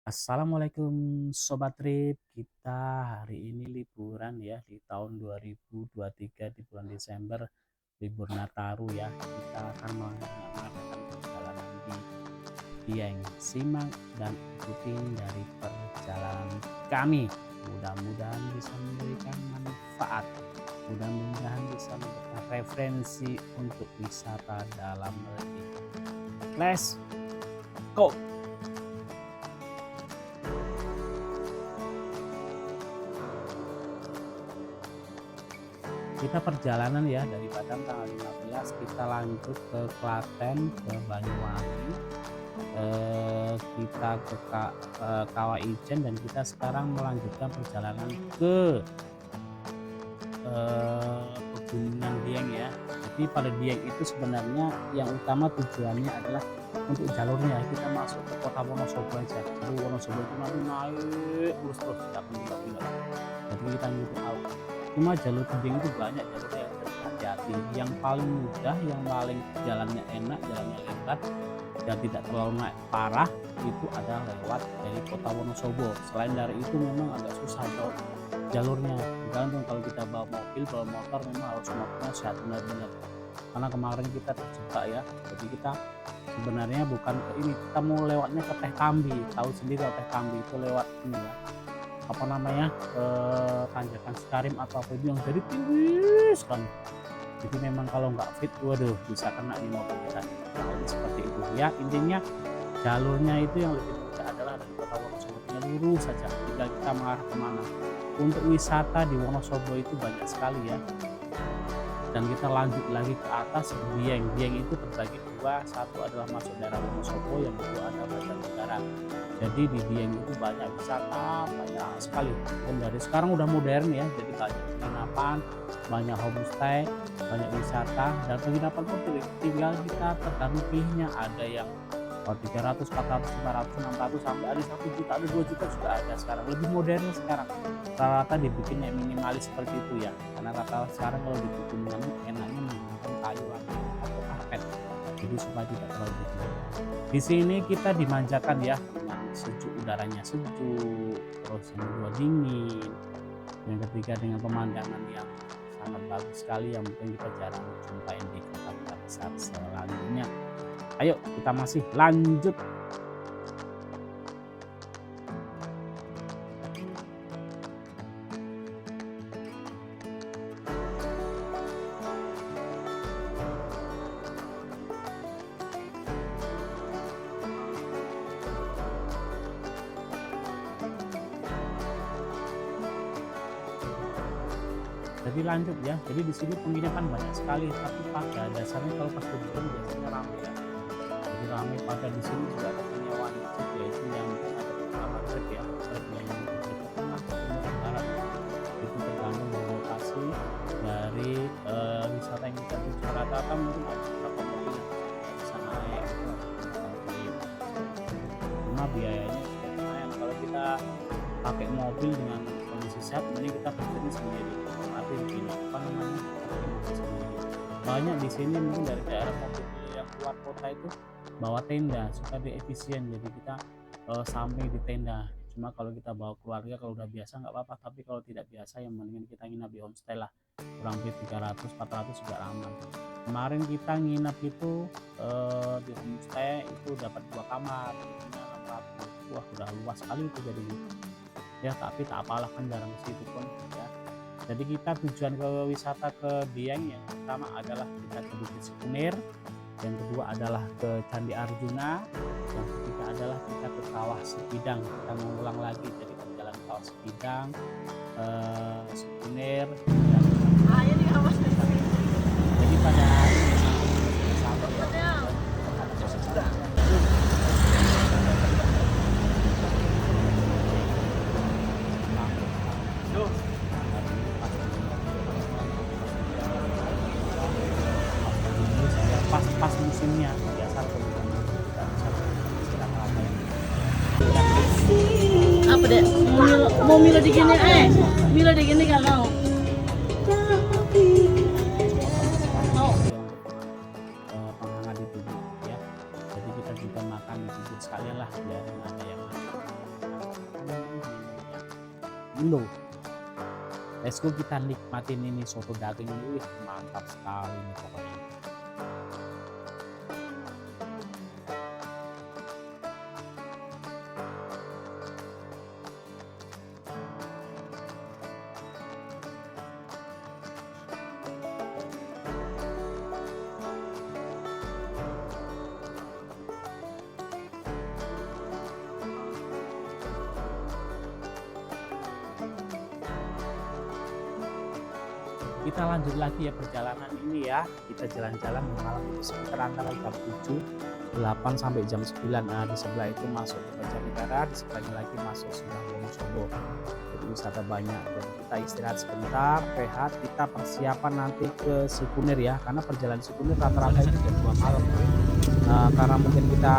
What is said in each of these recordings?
Assalamualaikum Sobat Trip, kita hari ini liburan ya di tahun 2023 di bulan Desember, libur Nataru ya. Kita akan mengadakan perjalanan di Dieng. Simak dan ikuti dari perjalanan kami. Mudah-mudahan bisa memberikan manfaat, mudah-mudahan bisa memberikan referensi untuk wisata dalam negeri. Let's go! Kita perjalanan ya dari Padang tanggal 15 kita lanjut ke Klaten, ke Banyuwangi, kita ke Kawah Ijen, dan kita sekarang melanjutkan perjalanan ke Pegunungan Dieng ya. Jadi pada Dieng itu sebenarnya yang utama tujuannya adalah untuk jalurnya kita masuk ke kota Wonosobo aja. Jadi Wonosobo itu nanti naik terus tidak pindah-pindah. Jadi kita ngikutin tahu. Cuma jalur Dieng itu banyak jalur yang hati-hati. Yang paling mudah, yang paling jalannya enak, jalannya lebar dan tidak terlalu naik parah itu adalah lewat dari kota Wonosobo. Selain dari itu memang agak susah jalurnya. Tergantung kalau kita bawa mobil, bawa motor memang harus motornya sehat benar-benar. Karena kemarin kita terjebak ya. Jadi kita sebenarnya bukan ke ini, kita mau lewatnya ke Teh Kambi. Tahu sendiri Teh Kambi itu lewat ini ya. Apa namanya, tanjakan Sekarim atau apa itu yang jadi tinggi sekali. Jadi memang kalau nggak fit, waduh bisa kena di motor kita. Jadi seperti itu ya. Intinya jalurnya itu yang lebih mudah adalah dari kota Wonosobo, tinggal lurus saja. Tinggal kita mengarah kemana. Untuk wisata di Wonosobo itu banyak sekali ya. Dan kita lanjut lagi ke atas Dieng. Dieng itu terbagi dua, satu adalah masuk daerah Wonosobo, yang kedua adalah Banjarnegara. Jadi di Dieng itu banyak wisata, banyak sekali. Dan dari sekarang udah modern ya, jadi banyak penginapan, banyak homestay, banyak wisata. Dan penginapan pun tinggal kita tergantung pilihnya. Ada yang 300, 400, 500, 600 sampai ada 1 juta, ada 2 juta juga ada sekarang. Lebih modern sekarang. Rata-rata dibikin yang minimalis seperti itu ya. Karena rata-rata sekarang kalau dibikin enaknya menggunakan kayu atau karpet. Jadi supaya tidak terlalu dingin. Di sini kita dimanjakan ya dengan sejuk, udaranya sejuk, terus yang kedua dingin, yang ketiga dengan pemandangan yang sangat bagus sekali yang mungkin kita jarang jumpain di kota-kota besar selanjutnya. Ayo kita masih lanjut. Jadi lanjut ya. Jadi di sini penginapan banyak sekali, tapi pada dasarnya kalau pas liburan biasanya ramai ya. Jadi ramai. Pada di sini juga ada penyewaan trip, yaitu yang ada beberapa trip ya, trip yang dari ke tengah, ke timur, ke barat. Itu tergantung dari lokasi dari wisata yang kita tuju. Rata-rata mungkin ada beberapa mobil yang bisa naik trip. Cuma biayanya lumayan. Kalau kita pakai mobil dengan kondisi sehat, mending kita pribadi sendiri. Tapi begini, apa namanya, banyak di sini mungkin dari daerah mobil yang keluar kota itu bawa tenda supaya dia efisien. Jadi kita samping di tenda. Cuma kalau kita bawa keluarga, kalau udah biasa nggak apa-apa, tapi kalau tidak biasa yang mendingan kita nginap di homestay lah, kurang lebih 300-400 juga aman. Kemarin kita nginap itu di homestay itu dapat 2 kamar, 600. Wah udah luas sekali itu jadinya ya, tapi tak apalah kan jarang ke situ pun ya. Jadi kita tujuan ke wisata ke Dieng yang pertama adalah kita ke Bukit Sikunir, yang kedua adalah ke Candi Arjuna, yang ketiga adalah kita ke Kawah Sikidang. Kita mau ulang lagi, jadi jalan Kawah Sikidang, Sikunir, dan jadi pada hari ini sampai pas musimnya biasa kebutuhan kita bisa istirahat apa yang Apa deh? Mau Milo digini Milo digini kan mau. Mau. penghangat di tubuh ya. Jadi kita juga makan di tubuh sekalian lah biar ada yang makanan ini ya. Dulu let's go kita nikmatin ini soto daging ini. Mantap sekali nih pokoknya. Kita lanjut lagi ya perjalanan ini ya. Kita jalan-jalan malam itu sekitar antara jam 7, 8 sampai jam 9. Nah, di sebelah itu masuk ke Banjarnegara, di sebelahnya lagi masuk Sudah Wonosobo. Jadi wisata banyak. Jadi kita istirahat sebentar, rehat, kita persiapan nanti ke Sikunir ya. Karena perjalanan Sikunir rata-rata itu jam 2 malam. Karena mungkin kita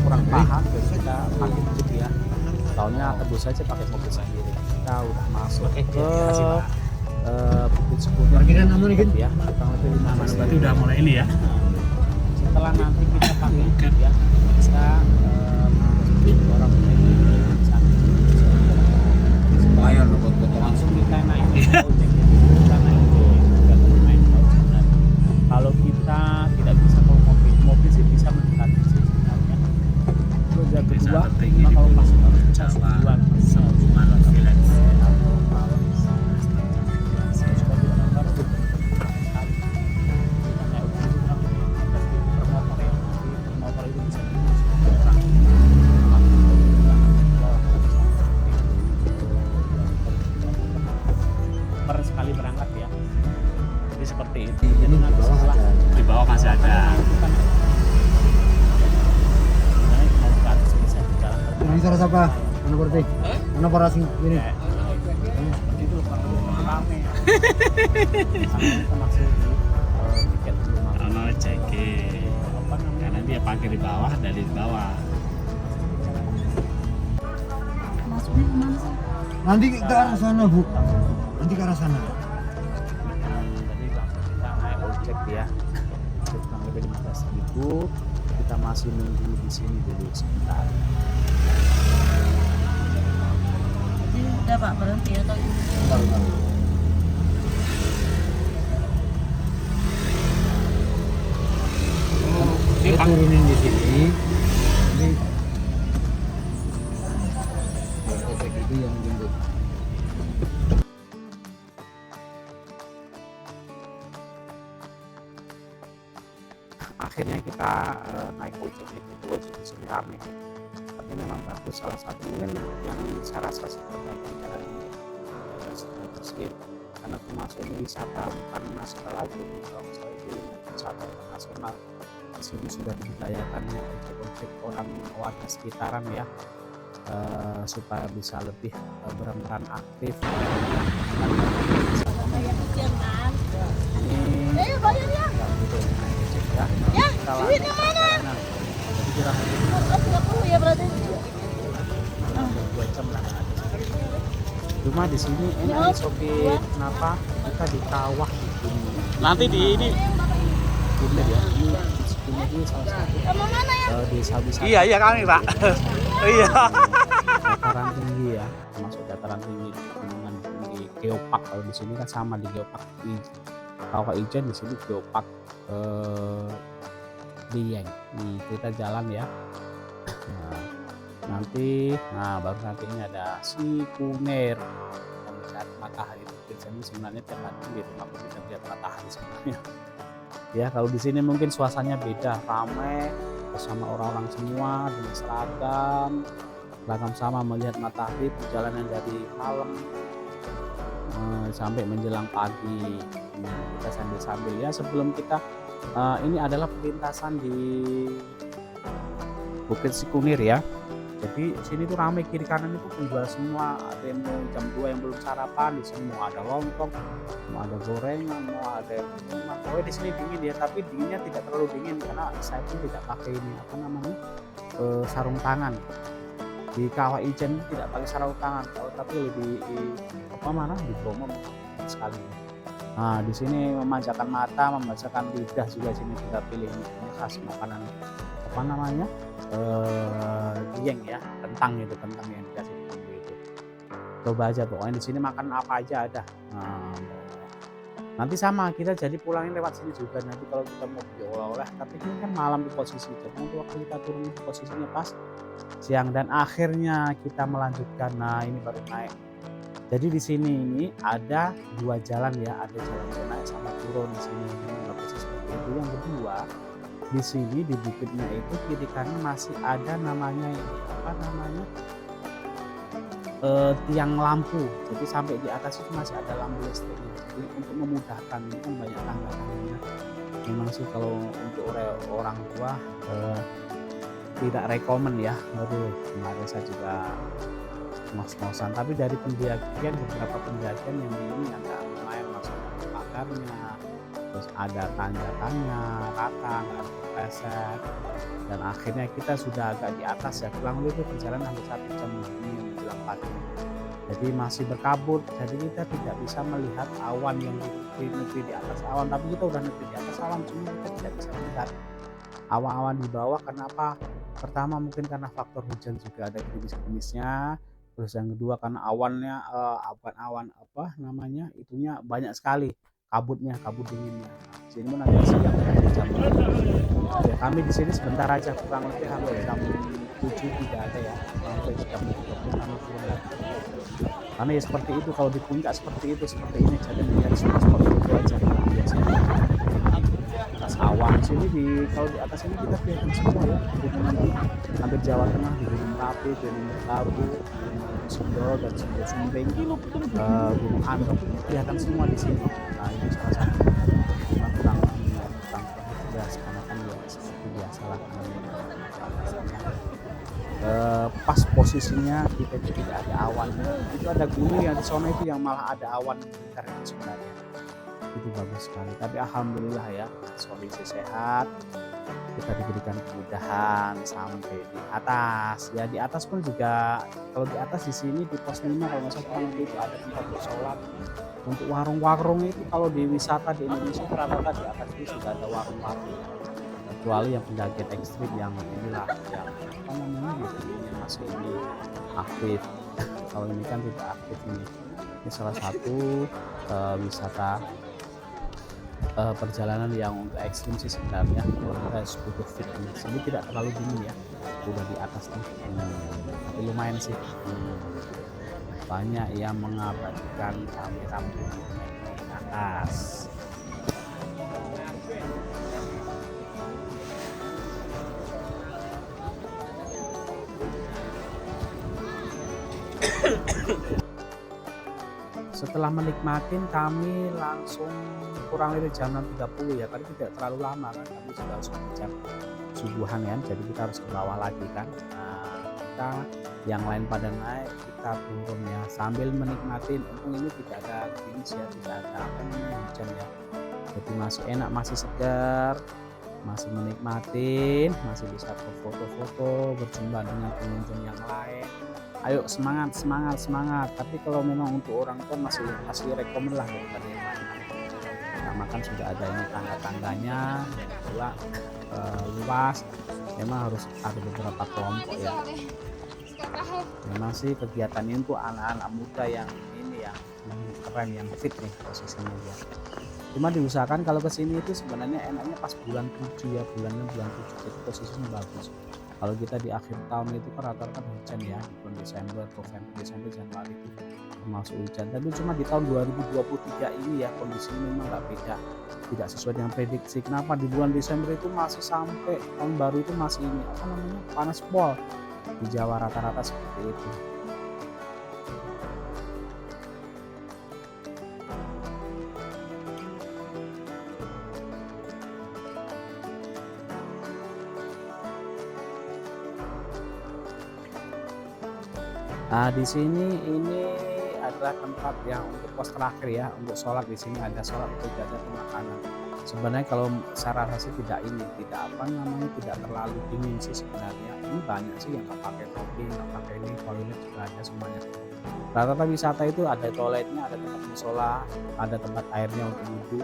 kurang paham, jadi kita pakai jeep ya. Taunya tebus saja pakai mobil sendiri. Kita udah masuk ke Bukit Sikunir ya, kurang lebih 5 menit. Berarti udah mulai ini ya. Setelah nanti kita pakai jeep ya, kita orang Bayar loh buat potongan. langsung kita naik ojek ya. Kita naik ojek, kita naik ojek. Kalau kita tidak bisa bawa mobil sih bisa mendekati sih sebenarnya. Terus yang kedua, cuma kalau pas tujuan Sambungan village. Sekali berangkat ya, jadi seperti itu. Jadi nanti setelah Di bawah masih ada. mau ke atas bisa jalan. Ini cara siapa? Mana berarti? Mana para sing ini? Seperti itu kurang lebih rame. Kita masuk di tiket dulu masuk. Ono ceki. Apa namanya? Karena dia parkir di bawah, dari bawah. Masuknya kemana sih? Nanti ke arah sana, Bu. Nanti ke arah sana. Jadi langsung kita naik ojek ya. Kurang lebih 15.000. Kita masih nunggu di sini dulu sebentar. Jadi udah Pak berhenti atau Baru. Dia turunin di sini. Ini ojek itu yang jemput. Akhirnya kita naik ojek itu ojek di sini rame. Tapi memang bagus, salah satu mungkin yang saya rasa seperti jalan ini bersih karena termasuk ini wisata bukan nasional lagi, kalau saya itu wisata internasional. Di sini sudah dibudayakan ojek-ojek orang warga sekitaran ya, supaya bisa lebih berperan aktif. Ini bayar ya? nggak butuh naik ojek ya. Ya, Kita duitnya langsung mana? perjalanan. Jadi kurang lebih 30 ya berarti. 2 jam lah ada. Cuma di sini enak sopir, kenapa kita di kawah di sini. Nanti di ini. Kunir ya, ini salah satu Sama mana ya? desa-wisata. Iya kami Pak. Iya. Dataran tinggi ya, termasuk dataran tinggi di pegunungan di Geopark. Kalau di sini kan sama di Geopark di Kawah Ijen, di sini Geopark Dieng. Nih kita jalan ya. Baru nanti ini ada Sikunir, melihat matahari terbit. Sebenarnya tiap hari di rumah pun bisa lihat matahari sebenarnya. Ya kalau di sini mungkin suasananya beda, ramai bersama orang-orang semua dengan seragam sama melihat matahari, perjalanan dari malam sampai menjelang pagi. Kita sambil-sambil ya sebelum kita ini adalah perlintasan di Bukit Sikunir ya. Jadi sini tuh ramai, kiri kanan itu penjual semua. Ada yang mau jam 2 yang belum sarapan, di sini mau ada lontong, mau ada gorengan, mau ada minuman. Oh di sini dingin ya, tapi dinginnya tidak terlalu dingin karena saya pun tidak pakai ini sarung tangan. Di Kawah Ijen tidak pakai sarung tangan, tapi lebih di Bromo sekali. Nah di sini memanjakan mata, memanjakan lidah juga. Sini kita pilih ini khas makanan Dieng ya, kentang yang dikasih Coba aja pokoknya di sini makan apa aja ada. Nah, nanti sama kita jadi pulangin lewat sini juga nanti kalau kita mau beli oleh-oleh, tapi ini kan malam di posisi, jadi nanti waktu kita turun itu posisinya pas siang dan akhirnya kita melanjutkan. Nah ini baru naik. Jadi di sini ini ada 2 jalan ya, ada jalan naik sama turun di sini. Bagusnya seperti itu. Yang kedua di sini di bukitnya itu kiri kanan masih ada namanya ini apa namanya tiang lampu. Jadi sampai di atas itu masih ada lampu listriknya. Jadi untuk memudahkan ini kan banyak tangga-tangganya. Memang sih kalau untuk orang tua tidak rekomen ya. Waduh, kemarin saya juga ngos-ngosan. Tapi dari pendakian beberapa pendakian yang ini ada lumayan maksudnya pagarnya, terus ada tanjakannya, rata, nggak ada preset. Dan akhirnya kita sudah agak di atas ya. Kurang lebih perjalanan hampir 1 jam ini menjelang pagi. Jadi masih berkabut, jadi kita tidak bisa melihat awan yang negeri di atas awan, tapi kita udah negeri di atas awan, cuma kita tidak bisa melihat awan-awan di bawah. Kenapa? Pertama mungkin karena faktor hujan juga ada gerimis-gerimisnya, terus yang kedua karena awannya awan apa namanya itunya banyak sekali, kabut dinginnya. Sini pun ada siang jam. Ya, kami di sini sebentar aja, kurang lebih hampir jam 7 tidak ada ya, sampai jam 30 kami turun lagi. Karena ya seperti itu, kalau di puncak seperti itu, seperti ini, jadi melihat spot foto aja biasanya. Atas awan sini kalau di atas ini kita kelihatan semua ya, di nanti hampir Jawa Tengah, di Gunung Merapi, di Gunung Merbabu, Gunung Sindoro dan Sumbing, Gunung Andong kelihatan semua di sini. Nah itu salah satu kurang beras karena kan ya seperti biasa lah. Pas posisinya kita tidak ada awan, itu ada gunung yang di sana itu yang malah ada awan lingkar sebenarnya, itu bagus sekali. Tapi alhamdulillah ya kondisi sehat, kita diberikan kemudahan sampai di atas ya. Di atas pun juga kalau di atas di sini di pos 5 kalau nggak salah kurang lebih itu ada tempat bersolat. Untuk warung-warung itu kalau di wisata di Indonesia rata-rata di atas itu sudah ada warung-warung, kecuali yang pendakian ekstrim yang inilah yang apa namanya yang masih ini aktif. Kalau ini kan tidak aktif ini salah satu wisata perjalanan yang untuk ekstrim sih sebenarnya. Kalau kita butuh fitness ini tidak terlalu dingin ya, udah di atas nih, tapi lumayan sih. Banyak yang mengabadikan rambut di atas. Setelah menikmatin kami langsung kurang lebih jam 6.30 ya, tapi tidak terlalu lama kan, kami sudah harus jam subuhan kan, jadi kita harus ke bawah lagi kan. Nah, kita yang lain pada naik, kita turun ya sambil menikmatin. Untung ini tidak ada gerimis ya, tidak ada apa namanya hujan ya, jadi masih enak, masih segar, masih menikmatin, masih bisa foto-foto berjumpa dengan pengunjung yang lain. Ayo semangat semangat semangat. Tapi kalau memang untuk orang tua masih rekomen lah daripada yang lain. Karena kan sudah ada ini tangga-tangganya dan pula luas. Memang harus ada beberapa kelompok ya. Memang sih kegiatan ini untuk anak-anak muda yang ini ya, yang keren, yang fit nih posisinya ya. Cuma diusahakan kalau kesini itu sebenarnya enaknya pas bulan 7 ya, bulan 7 jadi posisinya bagus. Kalau kita di akhir tahun itu kan rata-rata hujan ya, di bulan Desember, November, Desember, Januari itu termasuk hujan. Tapi cuma di tahun 2023 ini ya kondisinya memang nggak beda, tidak sesuai dengan prediksi. Kenapa di bulan Desember itu masih sampai tahun baru itu masih ini apa namanya panas pol di Jawa, rata-rata seperti itu. Nah di sini ini adalah tempat yang untuk pos terakhir ya, untuk sholat. Di sini ada sholat, tidak ada makanan. Sebenarnya kalau secara rasa tidak apa namanya tidak terlalu dingin sih sebenarnya. Ini banyak sih yang nggak pakai topi, nggak pakai ini, toilet juga ada semuanya. Rata-rata wisata itu ada toiletnya, ada tempat musola, ada tempat airnya untuk wudhu,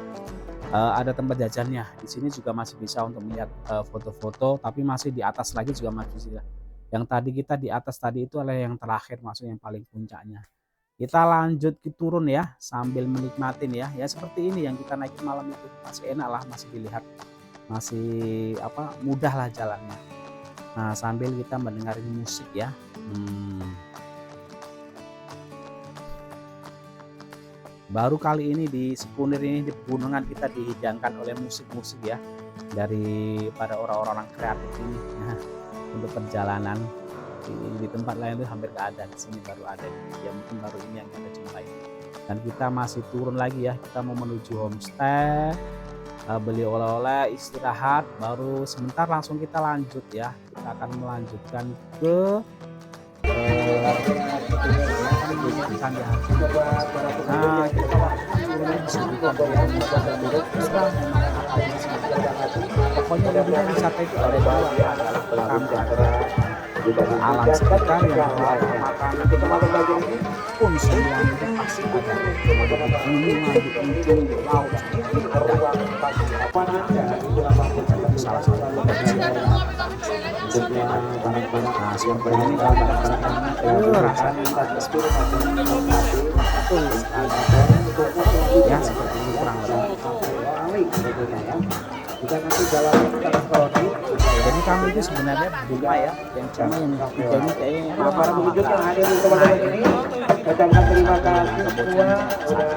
ada tempat jajannya. Di sini juga masih bisa untuk melihat foto-foto, tapi masih di atas lagi juga masih bisa. Yang tadi kita di atas tadi itu adalah yang terakhir, maksudnya yang paling puncaknya. Kita lanjut ke turun ya sambil menikmatin ya. Ya seperti ini yang kita naikin malam itu masih enak lah, masih dilihat, masih apa, mudah lah jalannya. Nah sambil kita mendengar musik ya. Baru kali ini di Sikunir ini, di pegunungan, kita dihidangkan oleh musik-musik ya dari pada orang-orang kreatif ini. Nah, untuk perjalanan di tempat lain itu hampir gak ada, di sini baru ada ya, mungkin baru ini yang kita jumpai. Dan kita masih turun lagi ya, kita mau menuju homestay, beli oleh-oleh, istirahat, baru sebentar langsung kita lanjut ya. Kita akan melanjutkan ke Candi Haji. Nah kita turun di sini pokoknya intinya wisata itu ada bawah adalah alam sekitar yang makanan kita makan daging pun semua itu pasti ada di gunung, di ujung, di laut, ada salah satu nah seperti ini rasanya ya seperti ini kurang lebih. Jadi kami itu sebenarnya bunga ya, yang cuma yang tiga ini kayaknya para pengunjung yang hadir di tempat ini, ucapkan terima kasih semua sudah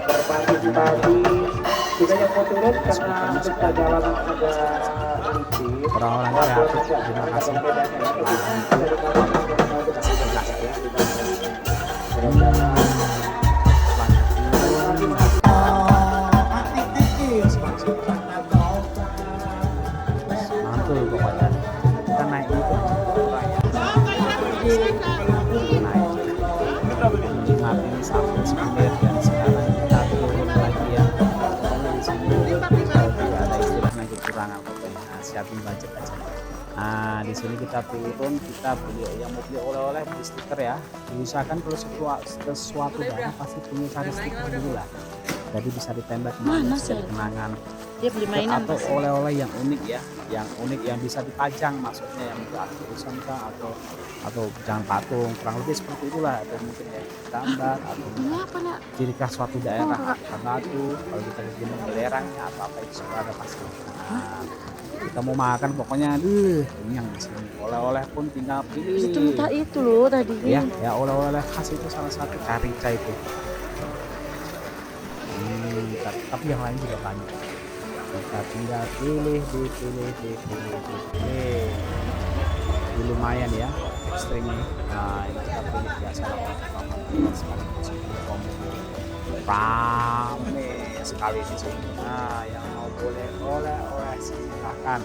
berpartisipasi. Kita yang mau turun karena kita jalan agak licin. Orang-orang kreatif, terima kasih. Mantul pokoknya. Kita naik itu menikmati ini sampai Sikunir, dan sekarang kita turun lagi ya. Pokoknya di sini ada istilahnya kekurangan pokoknya. Nah, siapin budget aja. Nah di sini kita turun, kita beli yang mau beli oleh-oleh, beli stiker ya. Diusahakan kalau sesuatu daerah pasti punya cari stiker dulu lah. Jadi bisa ditembak kemana jadi kenangan. Dia beli mainan atau oleh-oleh yang unik ya, yang unik yang bisa dipajang, maksudnya yang untuk tulisan atau jangan patung, kurang lebih seperti itulah, atau mungkin ya gambar atau ciri khas suatu daerah, batu, kalau kita di gunung belerangnya atau apa itu semua ada pasti. Nah, kita mau makan pokoknya kenyang di sini. Oleh-oleh pun tinggal pilih. Itu loh tadi. Ya oleh-oleh khas itu salah satu karica itu. Tapi yang lain juga banyak. Kita tinggal pilih. Ini lumayan ya ekstrim ini. Nah ini kita pilih biasa rame sekali di sini. Nah yang mau boleh oleh silahkan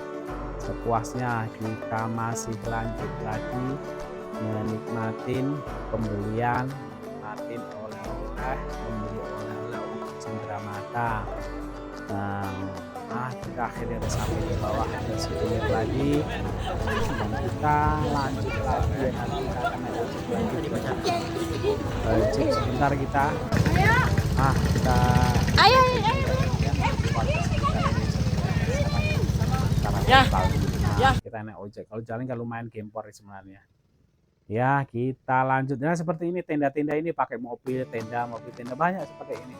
sepuasnya. Kita masih lanjut lagi menikmatin pembelian, menikmatin oleh-oleh, membeli oleh-oleh untuk cendera mata. Nah kita akhirnya udah sampai di bawah, ada Sikunir lagi, dan kita lanjut lagi ya. Nanti kita akan lanjut sebentar kita. Kita Ayo. Ya. Kita naik ojek. Kalau jalan kan lumayan gempor sebenarnya. Ya kita lanjut. Nah seperti ini tenda-tenda ini pakai mobil tenda banyak seperti ini.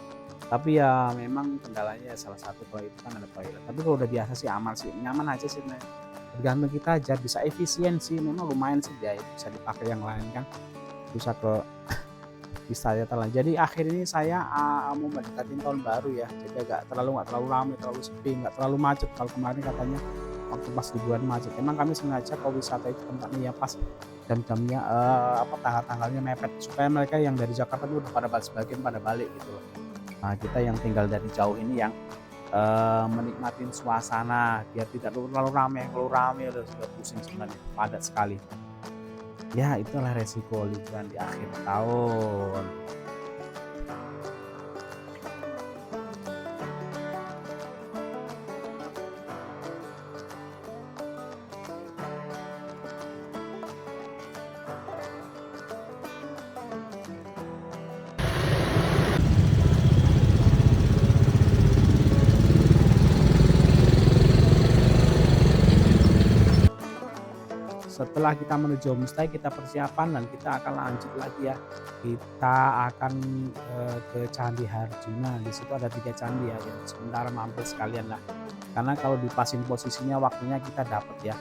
Tapi ya memang kendalanya salah satu kalau itu kan ada toilet. Tapi kalau udah biasa sih aman sih, nyaman aja sih. Tergantung kita aja, bisa efisiensi, memang lumayan sih ya, bisa dipakai yang lain kan, bisa ke wisata lain. Jadi akhir ini saya mau mendekatin tahun baru ya, jadi nggak terlalu ramai, terlalu sepi, nggak terlalu macet. Kalau kemarin katanya waktu pas liburan macet, emang kami sengaja kalau wisata itu tempatnya ya pas jam-jamnya tanggal-tanggalnya mepet, supaya mereka yang dari Jakarta itu udah pada balik, sebagian pada balik gitu loh. Nah kita yang tinggal dari jauh ini yang menikmatin suasana biar tidak terlalu ramai. Kalau ramai udah sudah pusing sebenarnya, padat sekali. Ya itulah resiko liburan di akhir tahun. setelah kita menuju homestay kita persiapan dan kita akan lanjut lagi ya. Kita akan ke Candi Harjuna. Di situ ada 3 candi ya, yang sementara mampir sekalian lah. Karena kalau dipasin posisinya waktunya kita dapat ya.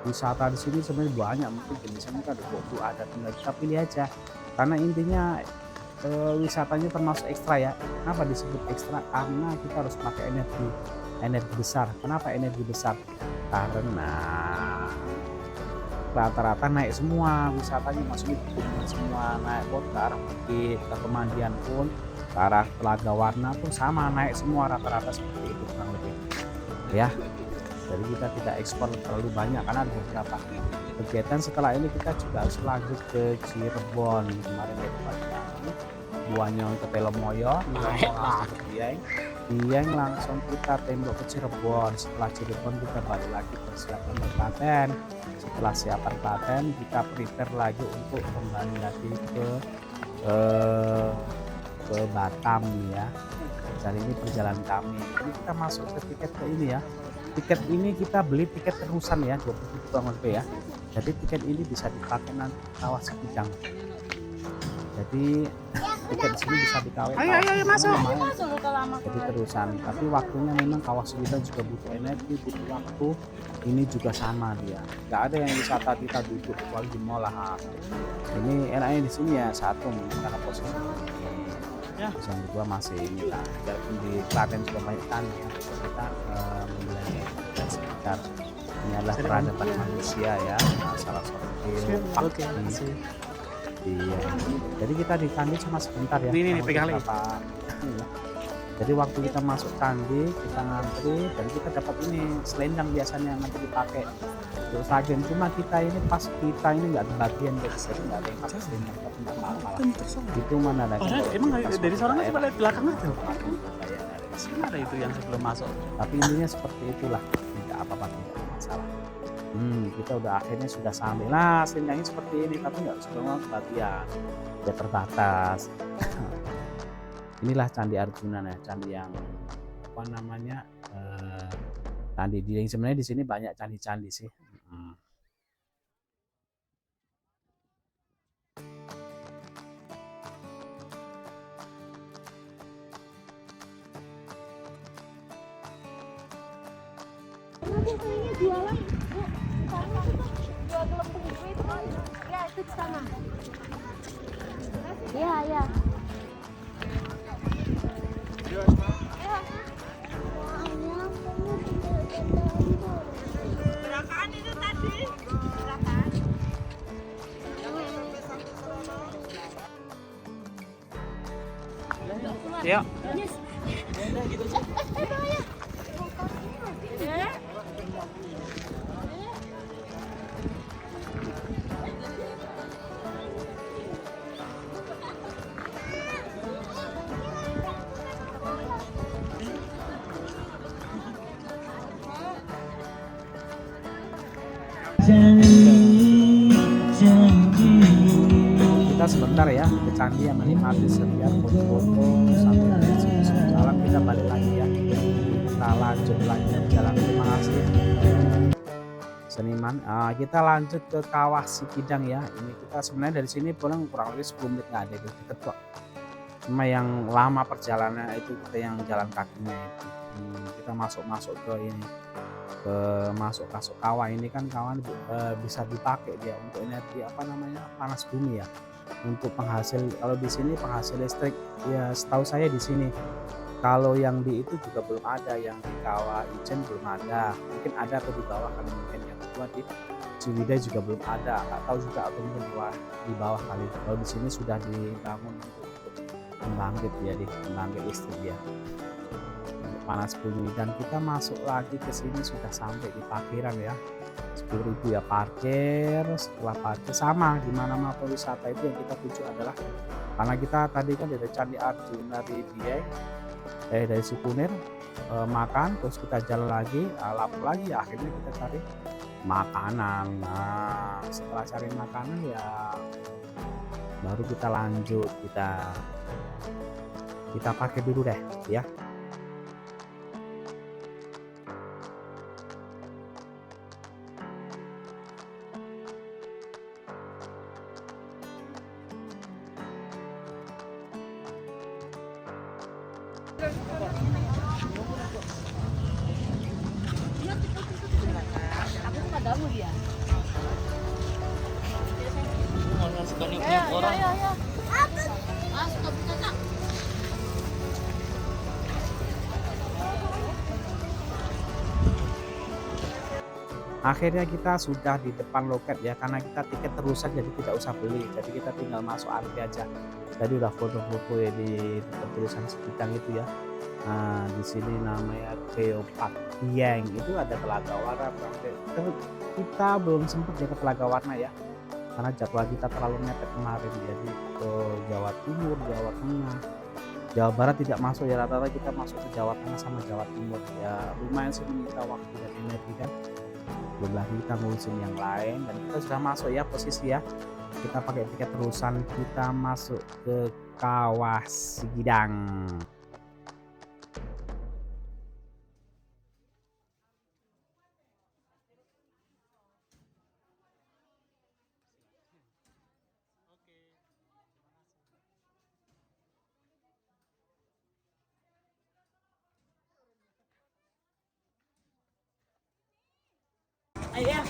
Wisata di sini sebenarnya banyak, mungkin jenisnya kan ada, tinggal kita pilih aja. Karena intinya wisatanya termasuk ekstra ya. Kenapa disebut ekstra? Karena kita harus pakai energi besar. Kenapa energi besar? Karena rata-rata naik semua wisatanya, maksudnya semua naik boat ke arah bukit, ke pemandian pun ke arah Telaga Warna pun sama, naik semua rata-rata seperti itu kurang lebih ya. Jadi kita tidak ekspor terlalu banyak karena ada beberapa kegiatan. Setelah ini kita juga harus lanjut ke Cirebon. Kemarin kita Buanyong ke Telomoyo, langsung ke Dieng, langsung kita tembok ke Cirebon. Setelah Cirebon kita balik lagi persiapan ke Klaten. Setelah siapan Klaten kita prepare lagi untuk kembali lagi ke Batam ya. Jadi ini perjalanan kami. Ini kita masuk ke tiket ke ini ya. Tiket ini kita beli tiket terusan ya, 20.000 ya. Jadi tiket ini bisa dipakai nanti Kawah Sikidang. Jadi tiket di sini bisa dikawin. Ayo masuk. Jadi terusan. Tapi waktunya memang Kawah Sikidang juga butuh energi, butuh waktu. Ini juga sama dia. Nggak ada yang wisata kita duduk kecuali di mall lah. Ini enaknya di sini ya, satu karena posisi ya. Terus yang kedua masih inilah. Walaupun di Klaten juga banyak tani ya. Kita memilih sekitar ini adalah peradaban manusia ya. Salah satu iya. Jadi kita di candi cuma sebentar ya. Ini pegang lagi. Jadi waktu kita masuk candi kita ngantri dan kita dapat ini selendang biasanya nanti dipakai untuk sajen. Cuma kita ini pas kita ini nggak ada bagian jadi nggak ada yang pakai selendang, tapi nggak apa-apa. Itu mana ada? Emang dari sorangan cuma lihat belakang aja. Sini ada itu yang sebelum masuk. Tapi intinya seperti itulah, tidak apa-apa, tidak masalah. Kita udah akhirnya sudah sampai. Nah, selendangnya seperti ini, tapi nggak semua kebagian, ya terbatas. Inilah Candi Arjuna ya, candi yang apa namanya, candi Dieng. Sebenarnya di sini banyak candi-candi sih. Jualan Bu, karena itu jual gelembung gue itu kan ya itu di sana. Iya ya. Gerakan itu tadi. Gerakan. Ya. Kita sebentar ya ke candi yang menikmati setiap foto-foto sampai salam. Kita balik lagi ya, kita lanjut lagi jalan. Terima kasih seniman. Kita lanjut ke Kawah Sikidang ya. Ini kita sebenarnya dari sini kurang lebih 10 menit, nggak ada deket kok. Cuma yang lama perjalanan itu kita yang jalan kakinya itu. Kita masuk ke ini, masuk kawah ini kan kawan bisa dipakai dia untuk energi apa namanya, panas bumi ya, untuk penghasil. Kalau di sini penghasil listrik ya, setahu saya di sini. Kalau yang di itu juga belum ada, yang di Kawah Ijen belum ada, mungkin ada atau di bawah kali, mungkin yang kedua di Ciwidey juga belum ada, nggak tahu juga, atau mungkin di bawah kali. Kalau di sini sudah dibangun untuk pembangkit ya, di pembangkit listrik ya, panas bumi. Dan kita masuk lagi ke sini sudah sampai di parkiran ya, 10.000 ya parkir. Setelah parkir sama gimana mana wisata itu yang kita tuju adalah, karena kita tadi kan dari Candi Arjuna di Dieng, dari Sikunir makan, terus kita jalan lagi, lapar lagi ya, akhirnya kita cari makanan. Nah setelah cari makanan ya baru kita lanjut, kita pakai dulu deh ya. Aku tuh padamu dia. Akhirnya kita sudah di depan loket ya, karena kita tiket terusan jadi tidak usah beli, jadi kita tinggal masuk antri aja. Jadi udah foto-foto ya di dekat tulisan sebidang itu ya. Nah di sini namanya Geopark Dieng, itu ada Telaga Warna. Kita belum sempat ya ke Telaga Warna ya, karena jadwal kita terlalu mepet kemarin, jadi ke Jawa Timur, Jawa Tengah, Jawa Barat tidak masuk ya, rata-rata kita masuk ke Jawa Tengah sama Jawa Timur ya. Lumayan sih menyita waktu dan energi kan, belum lagi kita ngurusin yang lain. Dan kita sudah masuk ya posisi ya, kita pakai tiket terusan, kita masuk ke Kawah Sigidang. Ayah.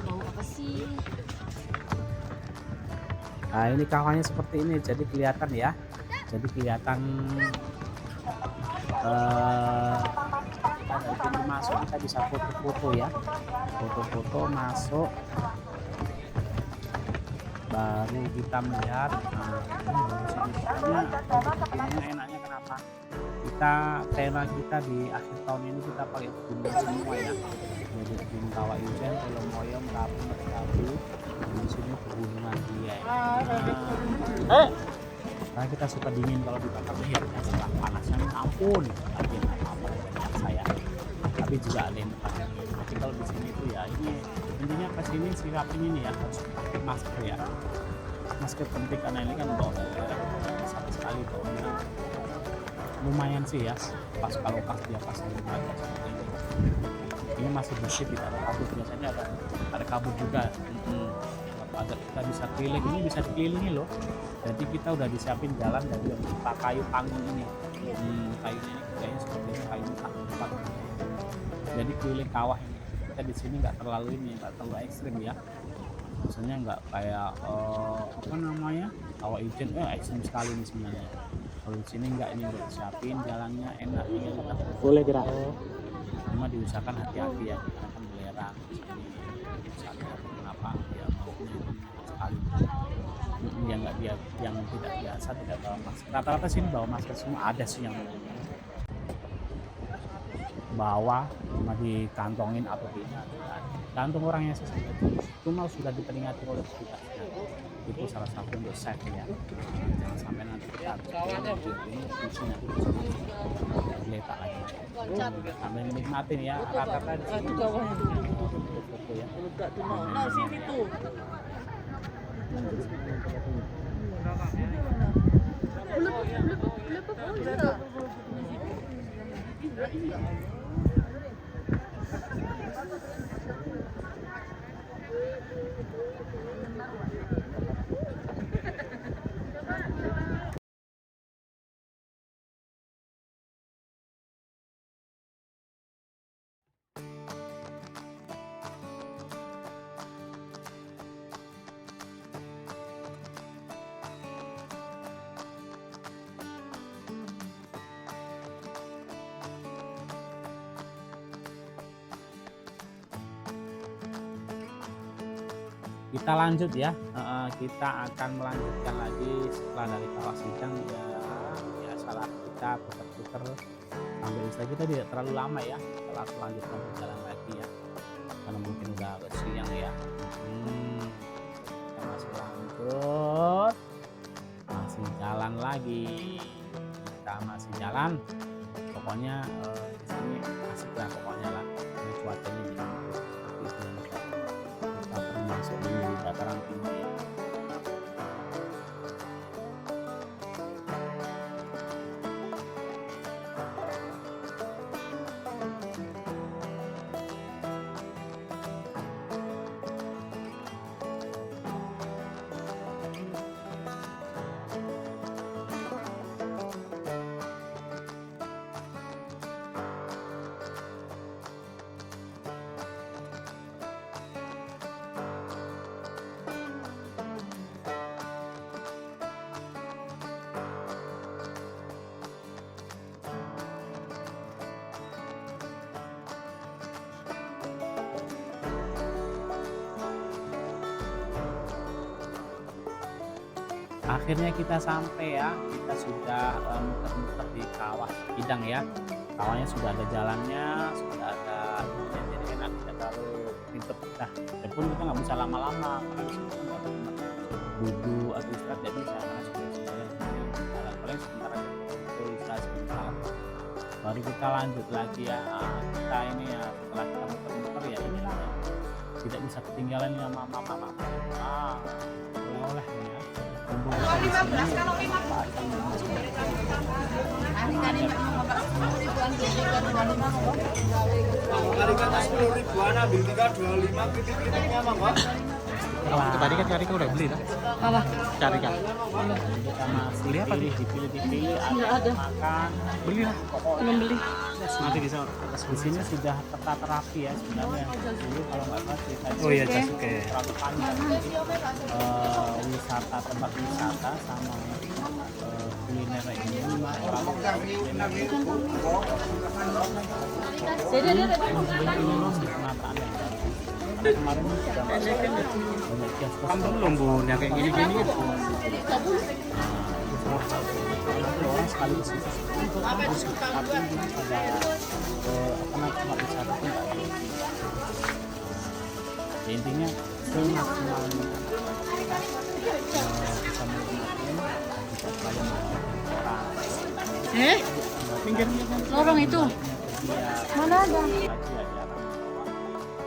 Bau apa sih? Nah ini kawahnya seperti ini, jadi kelihatan ya, jadi kelihatan kita dari pintu masuk kita bisa foto-foto ya, foto-foto masuk, baru kita melihat. Nah ini enaknya kenapa kita tema kita di akhir tahun ini kita pakai gunung semua ya, jadi Gunung Kawah Ijen, Telomoyong, Kapung, Mergabu, di sini pegunungan Dieng. Karena kita suka dingin kalau di Batam ya, setelah panasnya ampun, tapi apa saya, tapi juga ada yang depan. Tapi kalau di sini itu ya ini intinya ke sini sikapin ini ya, harus pakai masker ya, masker penting karena ini kan bau sama sekali baunya lumayan sih ya, pas kalau pas dia pas di badan seperti ini. Ini masih bersih, tidak ada kabut, biasanya ada kabut juga. Agar kita bisa keliling, ini bisa dikelilingi loh, jadi kita udah disiapin jalan dari berupa kayu panggung ini. Kayunya ini kayaknya seperti ini, kayu empat, jadi keliling kawah ini. Kita di sini nggak terlalu ini, nggak terlalu ekstrim ya, maksudnya nggak kayak apa namanya Kawah Ijen ekstrim sekali ini sebenarnya. Kalau di sini nggak, ini udah disiapin jalannya, enak ini kita boleh kira. Cuma diusahakan hati-hati ya, karena kan belerang misalnya kenapa ya maunya sekali yang nggak dia yang tidak biasa tidak bawa masker. Rata-rata sini bawa masker semua, ada sih yang bawa cuma dikantongin atau tidak, gantung orangnya sih. Cuma sudah diperingati oleh petugasnya, itu salah satu untuk safe ya, jangan sampai nanti kita ini fungsi nanti letak lagi. Sambil menikmatin ya, rata-rata di sini foto ya. Nah, sini tuh. Kita lanjut ya, kita akan melanjutkan lagi setelah dari Kawah Sigidang ya, biasalah kita putar-putar sampai istirahat. Kita tidak terlalu lama ya, kita langsung lanjutkan perjalanan lagi ya, karena mungkin udah agak siang ya. Kita masih lanjut, masih jalan lagi, kita masih jalan, pokoknya di sini asik lah pokoknya lah, ini cuacanya jadi seperti itu. Kita termasuk di dataran tinggi. Akhirnya kita sampai ya, kita sudah muter-muter di kawah Kidang ya. Kawahnya sudah ada jalannya, sudah ada jadi enak, tidak terlalu ribet. Nah, walaupun kita nggak bisa lama-lama karena di situ nggak ada tempat duduk atau istirahat, tidak bisa karena sudah jalan paling sebentar aja itu istirahat sebentar. Baru kita lanjut lagi ya. Kita ini ya setelah kita muter-muter ya inilah ya. Tidak bisa ketinggalan ya mama. Oleh-oleh ya. Kalau 15, kalau 15. Hari kata 10 ribuan ambil 325 titik-titiknya Mbak. Tadi kan Karika udah beli kan? Apa? Karika. Kita masih Beli apa, dipilih Nggak ada. makan. Beli lah. Belum beli. Nanti bisa. Di sini sudah tertata rapi ya sebenarnya. Dulu kalau nggak salah ceritanya Oh iya, Jasuke. terlalu panjang wisata, tempat wisata sama kuliner ini memang terlalu penataan yang baru. Karena kemarin sudah masuk banyak kios-kios Kan belum bun, yang kayak gini-gini gitu. nanti orang sekali ke situ bagus, tapi ini ada tempat wisata pun nggak ada. Ya, intinya semaksimal mungkin bisa menikmati bisa kalian orang Pinggirnya kan. Lorong itu. Mana ada?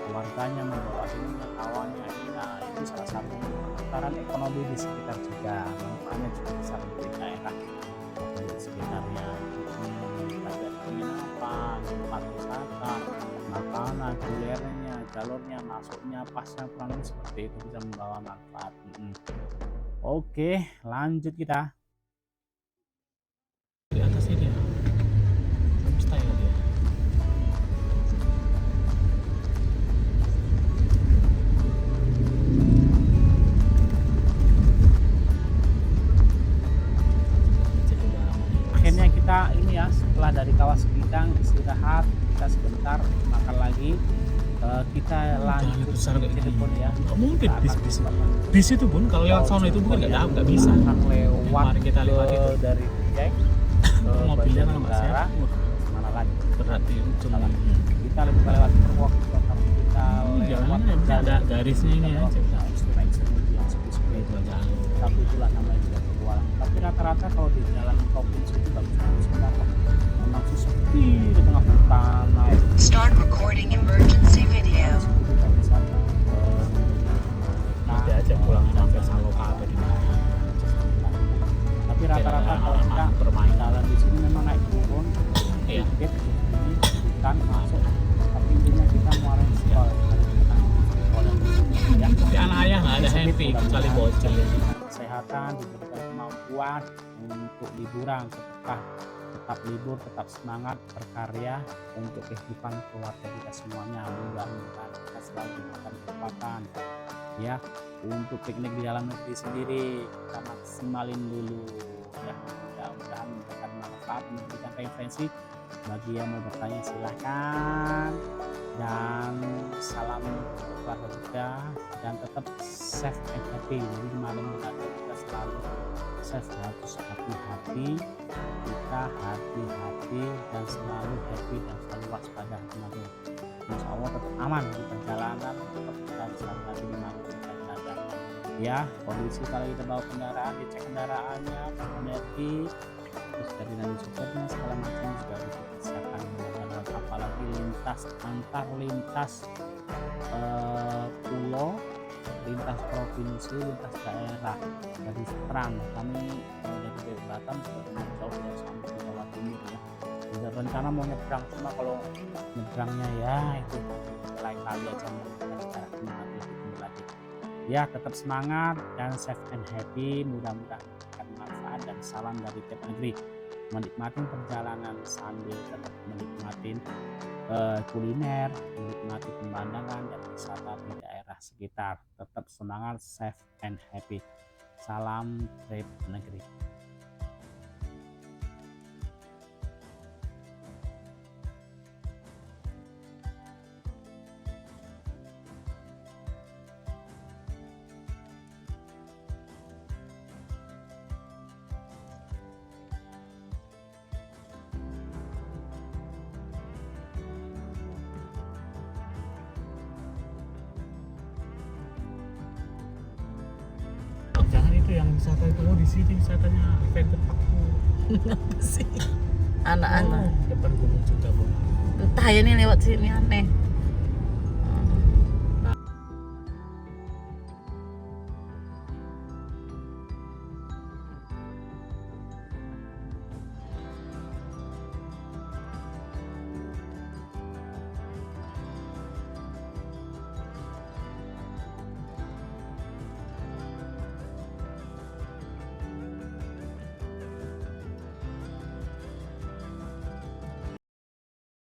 Keluarganya membawa ininya, kawannya ini, nah itu salah satu putaran ekonomi di sekitar juga, manfaatnya juga besar di daerah di sekitarnya. Ada penginapan, tempat wisata, makanan, kulinernya, jalurnya, masuknya, pasnya, kurang lebih seperti itu bisa membawa manfaat. Oke, lanjut kita. Di atas ini ya. Style dia. Akhirnya kita ini ya, setelah dari Kawah Sekidang istirahat, kita sebentar makan lagi. Kita lanjut besar ke kayak gini. Cirebon ya. Nggak mungkin Kita akan bis. ke Bis itu bun, kalau lewat sono itu bukan nggak bisa. akan lewat Kemarin kita lewat itu. dari Dieng Mobilnya kalau nggak Banjarnegara, sehat, mana lagi berat di ujung. Salah. Kita lebih lewat Purwokerto, tapi kita lewat Jalannya ada garisnya ini ya. itu aja. Tapi itulah namanya juga petualang. Tapi rata-rata kalau di jalan provinsi itu bagus-bagus banget. Memang sepi di tengah hutan. Start recording emergency video. Kita bisa Nanti aja pulang sampai Saloka atau di mana. tapi rata-rata kalau kita Permainan. jalan di sini memang naik turun Iya. sedikit ini hutan masuk, tapi intinya kita mau install ya. Tapi anak ayah nggak ada happy kecuali bocil. Diberikan kesehatan, diberikan kemampuan untuk liburan, tetap libur, tetap semangat berkarya untuk kehidupan keluarga kita semuanya. Mudah-mudahan kita selalu diberikan kesempatan ya untuk piknik di dalam negeri sendiri, kita maksimalin dulu ya. Mudah-mudahan memberikan manfaat, memberikan referensi. Bagi yang mau bertanya silahkan, dan salam untuk keluarga kita, dan tetap safe and happy. Jadi kemarin kita selalu safe, harus hati-hati, kita hati-hati dan selalu happy dan selalu waspada teman-teman. Insya Allah tetap aman di perjalanan, tetap kita bisa hati di mana kita berada. Ya, kondisi kalau kita bawa kendaraan, dicek kendaraannya, energi, terus dari sopirnya segala macam juga harus dipersiapkan. Apalagi antar lintas pulau, lintas provinsi, lintas daerah. Dari Seterang kami dari Batam sudah jauh ya sampai di Jawa Timur ya. Sudah rencana mau nyebrang, cuma kalau nyebrangnya ya itu lain kali aja, kita secara lebih lagi. Ya, tetap semangat dan safe and happy. Mudah-mudahan memberikan manfaat, dan salam dari tiap negeri. Menikmati perjalanan sambil tetap menikmati kuliner, menikmati pemandangan dan wisata di daerah sekitar. Tetap semangat, safe and happy. Salam trip negeri. wisata itu di sini wisatanya Adventure Park tuh. Apa sih? Anak-anak. Depan Gunung Cintabon. Entah ya nih lewat sini aneh.